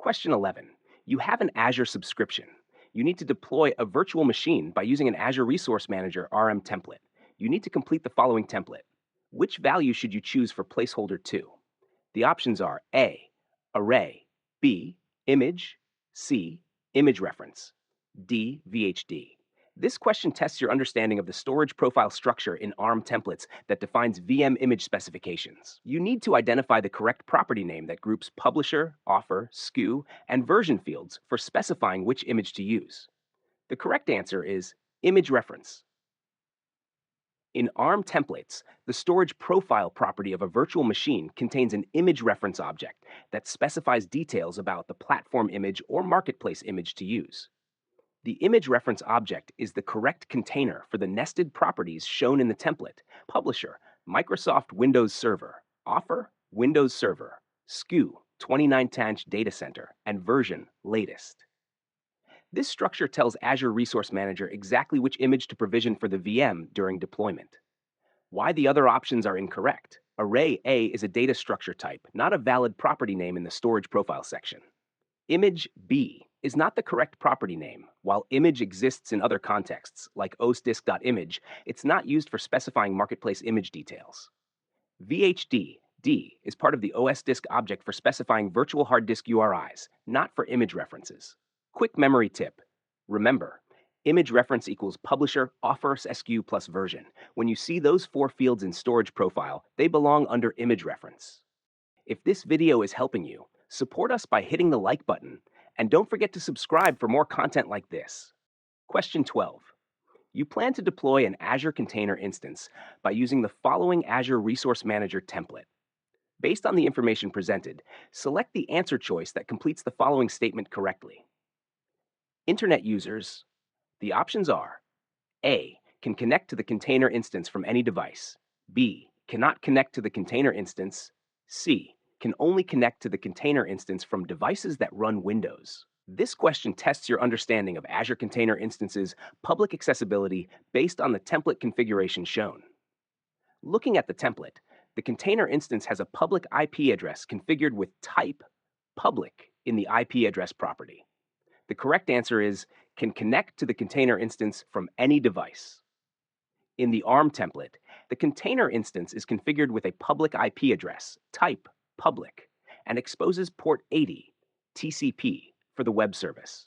Question 11. You have an Azure subscription. You need to deploy a virtual machine by using an Azure Resource Manager RM template. You need to complete the following template. Which value should you choose for placeholder 2? The options are A, array, B, image, C, image reference, D, VHD. This question tests your understanding of the storage profile structure in ARM templates that defines VM image specifications. You need to identify the correct property name that groups publisher, offer, SKU, and version fields for specifying which image to use. The correct answer is image reference. In ARM templates, the storage profile property of a virtual machine contains an image reference object that specifies details about the platform image or marketplace image to use. The image reference object is the correct container for the nested properties shown in the template: publisher, Microsoft Windows Server, offer, Windows Server, SKU, 29-tanch data center, and version, latest. This structure tells Azure Resource Manager exactly which image to provision for the VM during deployment. Why the other options are incorrect. Array A is a data structure type, not a valid property name in the storage profile section. Image B is not the correct property name. While image exists in other contexts, like osdisk.image, it's not used for specifying marketplace image details. VHD D is part of the OS disk object for specifying virtual hard disk URIs, not for image references. Quick memory tip. Remember, image reference equals publisher, offer, SKU plus version. When you see those 4 fields in storage profile, they belong under image reference. If this video is helping you, support us by hitting the like button, and don't forget to subscribe for more content like this. Question 12. You plan to deploy an Azure container instance by using the following Azure Resource Manager template. Based on the information presented, select the answer choice that completes the following statement correctly. Internet users, the options are A, can connect to the container instance from any device, B, cannot connect to the container instance, C, can only connect to the container instance from devices that run Windows. This question tests your understanding of Azure Container Instance's public accessibility based on the template configuration shown. Looking at the template, the container instance has a public IP address configured with type public in the IP address property. The correct answer is can connect to the container instance from any device. In the ARM template, the container instance is configured with a public IP address, type public, and exposes port 80, TCP, for the web service.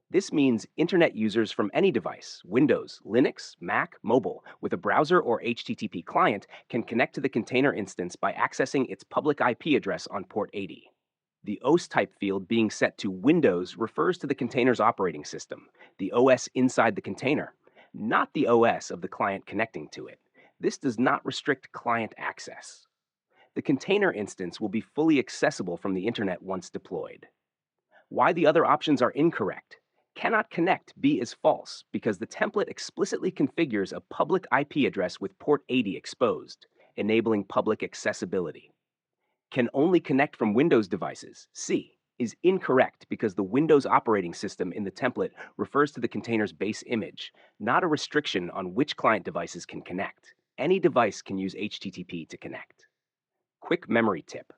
This means internet users from any device, Windows, Linux, Mac, mobile, with a browser or HTTP client can connect to the container instance by accessing its public IP address on port 80. The OS type field being set to Windows refers to the container's operating system, the OS inside the container, not the OS of the client connecting to it. This does not restrict client access. The container instance will be fully accessible from the internet once deployed. Why the other options are incorrect. Cannot connect B is false because the template explicitly configures a public IP address with port 80 exposed, enabling public accessibility. Can only connect from Windows devices, C, is incorrect because the Windows operating system in the template refers to the container's base image, not a restriction on which client devices can connect. Any device can use HTTP to connect. Quick memory tip.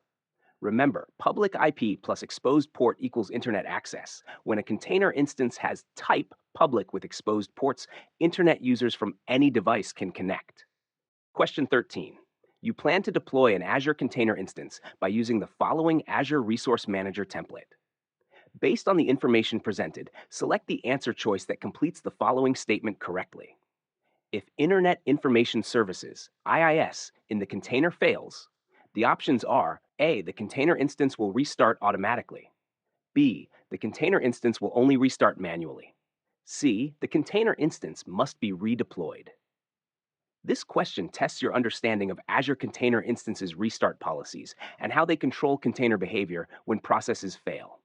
Remember, public IP plus exposed port equals internet access. When a container instance has type public with exposed ports, internet users from any device can connect. Question 13. You plan to deploy an Azure container instance by using the following Azure Resource Manager template. Based on the information presented, select the answer choice that completes the following statement correctly. If Internet Information Services, IIS, in the container fails, the options are A, the container instance will restart automatically. B, the container instance will only restart manually. C, the container instance must be redeployed. This question tests your understanding of Azure Container Instance's restart policies and how they control container behavior when processes fail.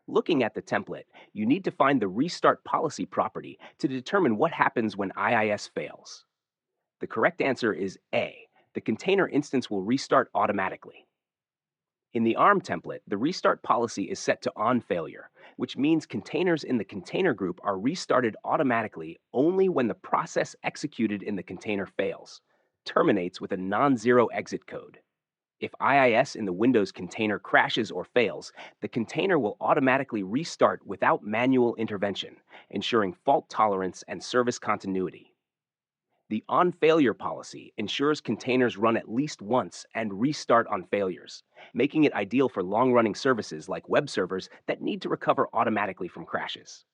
Looking at the template, you need to find the restart policy property to determine what happens when IIS fails. The correct answer is A, the container instance will restart automatically. In the ARM template, the restart policy is set to on failure, which means containers in the container group are restarted automatically only when the process executed in the container fails, terminates with a non-zero exit code. If IIS in the Windows container crashes or fails, the container will automatically restart without manual intervention, ensuring fault tolerance and service continuity. The on failure policy ensures containers run at least once and restart on failures, making it ideal for long running services like web servers that need to recover automatically from crashes.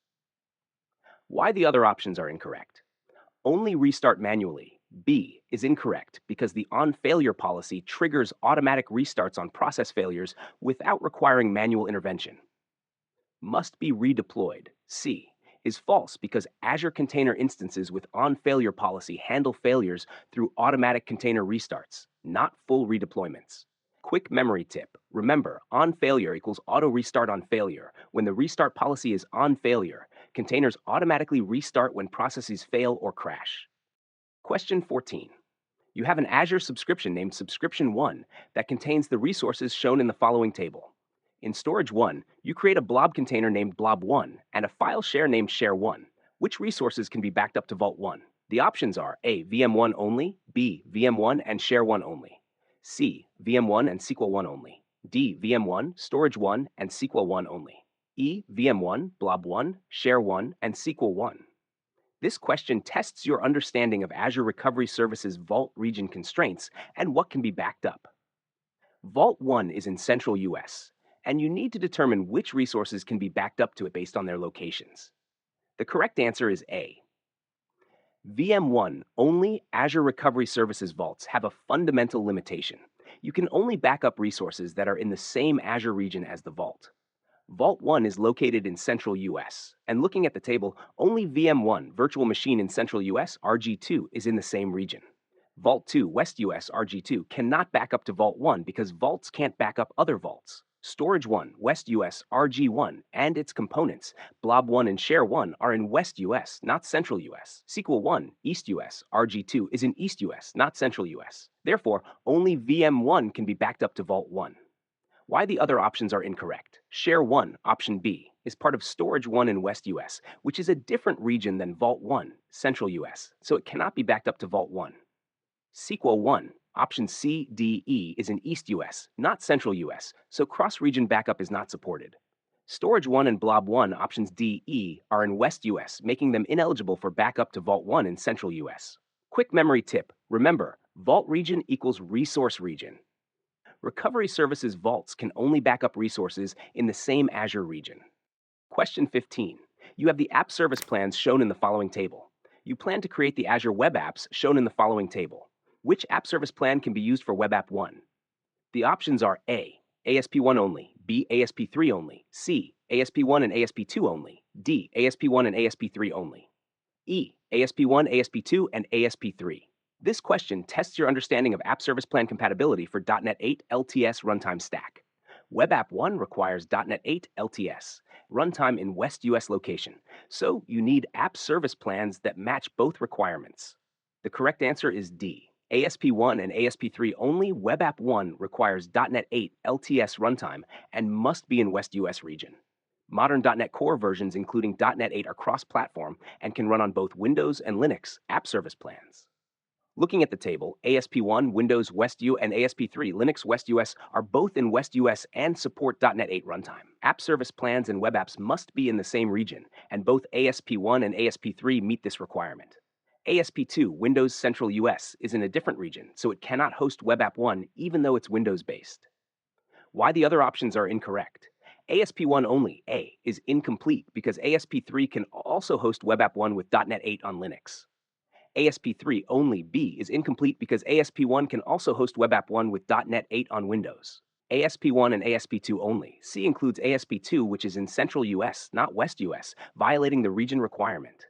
Why the other options are incorrect? Only restart manually. B is incorrect because the on failure policy triggers automatic restarts on process failures without requiring manual intervention. Must be redeployed. C is false because Azure container instances with on failure policy handle failures through automatic container restarts, not full redeployments. Quick memory tip. Remember, on failure equals auto restart on failure. When the restart policy is on failure, containers automatically restart when processes fail or crash. Question 14. You have an Azure subscription named Subscription 1 that contains the resources shown in the following table. In Storage 1, you create a blob container named Blob1 and a file share named Share1. Which resources can be backed up to Vault 1? The options are A. VM1 only, B. VM1 and Share1 only, C. VM1 and SQL1 only, D. VM1, Storage 1, and SQL1 only, E. VM1, Blob1, Share1, and SQL1. This question tests your understanding of Azure Recovery Services Vault region constraints and what can be backed up. Vault 1 is in Central US, and you need to determine which resources can be backed up to it based on their locations. The correct answer is A. VM1 only Azure Recovery Services vaults have a fundamental limitation. You can only back up resources that are in the same Azure region as the vault. Vault 1 is located in Central US, and looking at the table, only VM1 Virtual Machine in Central US RG2 is in the same region. Vault 2 West US RG2 cannot back up to Vault 1 because vaults can't back up other vaults. Storage 1 West US RG1 and its components, Blob 1 and Share 1, are in West US, not Central US. SQL 1 East US RG2 is in East US, not Central US. Therefore, only VM1 can be backed up to Vault 1. Why the other options are incorrect. Share 1, option B, is part of Storage 1 in West US, which is a different region than Vault 1, Central US, so it cannot be backed up to Vault 1. SQL 1, option C, D, E, is in East US, not Central US, so cross-region backup is not supported. Storage 1 and Blob 1, options D, E, are in West US, making them ineligible for backup to Vault 1 in Central US. Quick memory tip. Remember, Vault region equals resource region. Recovery Services vaults can only back up resources in the same Azure region. Question 15. You have the app service plans shown in the following table. You plan to create the Azure Web Apps shown in the following table. Which app service plan can be used for Web App 1? The options are A. ASP1 only, B. ASP3 only, C. ASP1 and ASP2 only, D. ASP1 and ASP3 only, E. ASP1, ASP2, and ASP3. This question tests your understanding of App Service Plan compatibility for .NET 8 LTS runtime stack. Web App 1 requires .NET 8 LTS, runtime in West US location, so you need App Service Plans that match both requirements. The correct answer is D. ASP1 and ASP3 only. Web App 1 requires .NET 8 LTS runtime and must be in West US region. Modern .NET Core versions, including .NET 8, are cross-platform and can run on both Windows and Linux App Service Plans. Looking at the table, ASP1, Windows West U, and ASP3, Linux West US, are both in West US and support .NET 8 runtime. App Service Plans and web apps must be in the same region, and both ASP1 and ASP3 meet this requirement. ASP2, Windows Central US, is in a different region, so it cannot host Web App 1 even though it's Windows-based. Why the other options are incorrect. ASP1 only, A, is incomplete because ASP3 can also host Web App 1 with .NET 8 on Linux. ASP3 only, B, is incomplete because ASP1 can also host Web App 1 with .NET 8 on Windows. ASP1 and ASP2 only. C includes ASP2, which is in Central US, not West US, violating the region requirement.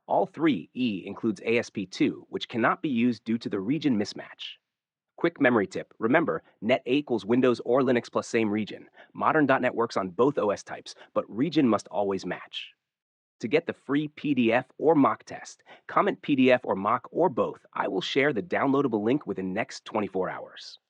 All three, E, includes ASP2, which cannot be used due to the region mismatch. Quick memory tip. Remember, .NET 8 equals Windows or Linux plus same region. Modern .NET works on both OS types, but region must always match. To get the free PDF or mock test, comment PDF or mock or both. I will share the downloadable link within next 24 hours.